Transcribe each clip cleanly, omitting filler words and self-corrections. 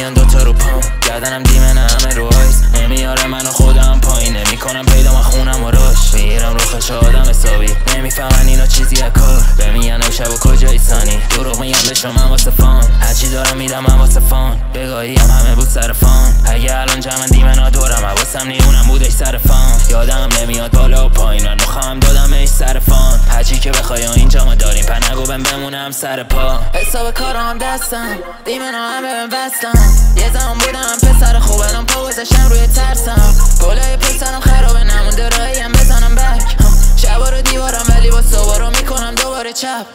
میان دوتا رو پام، گردنم دیمنه همه رو آیس، نمیاره منو خودم پایین، نمیکنم پیدا من خونم و راش، میگیرم رو خش آدم حسابی، نمیفهمن اینا چیزی از کار، بمیگن امشب و کجایی سانی، دروغ میگم بشم من واسه فان، هرچی دارم میدم من واسه فان، بگاهی هم همه بود سر فان، اگه الان جمعن دیمنا دورم حواسم نیونم بودش سر فان، یادم نمیاد بالا و پایین، من مخم دادم ایش سر فان، هرچی که بخوای اینجا ما داریم، پر نگو بهم بمونم سر پا، حساب کارم دستم، دیمنا همه بهم بستم، یه زمان بودم پسر خوب، الان پا گذاشتم روی ترسم، گلای پسرم خرابه نمونده راهیم بزنم بک، شبا رو دیوارم ولی با صبح رو میکنم دوباره چپ،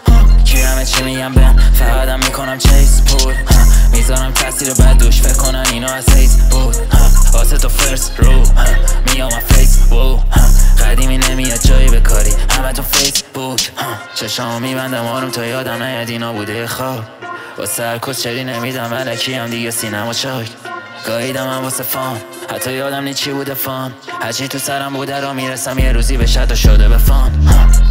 کیرمه چی میگم بهم، فقطم میکنم چیس پول، میذارم تاثیر بد دوش، فکر کنن اینا از حیث بود، واسه تو فرست رو میام فیس وو، قدیمی نمیاد جایی به کاری، همه تو فیسبوک، چشامو میبندم آروم تا یادم نیاد اینا بوده خواب، واسه هر کس چری نمیدم الکی هم دیگه سینما چای، گاهیدم هم واسه فان، حتی یادم نی چی بوده فان، هرچی تو سرم بوده را میرسم یه روزی به شد و شده به فان،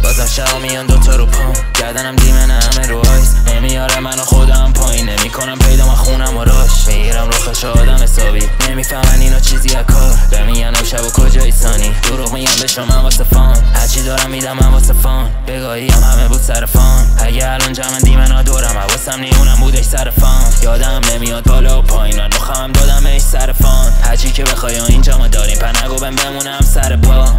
بازم شبا میان دوتا رو پام، گردنم دیمنه همه رو آیس، نمیاره منو خودم پایین، نمیکنم پیدا من خونم و راش، میگیرم رو خش آدم حسابی، نمیفهمن اینا چیزی از کار، بمیگن امشب و کجایی سانی، دروغ میگم بشم من واسه فان، هرچی دارم میدم من واسه فان، بگاهی هم همه بود سر فان، اگه الان جمعن دیمنا دورم حواسم نیونم بودش سر فان، یادم نمیاد بالا و پایین، من مخم دادم ایش سر فان، هرچی که بخوای اینجا ما داریم، پر نگو بهم بمونم سر پا.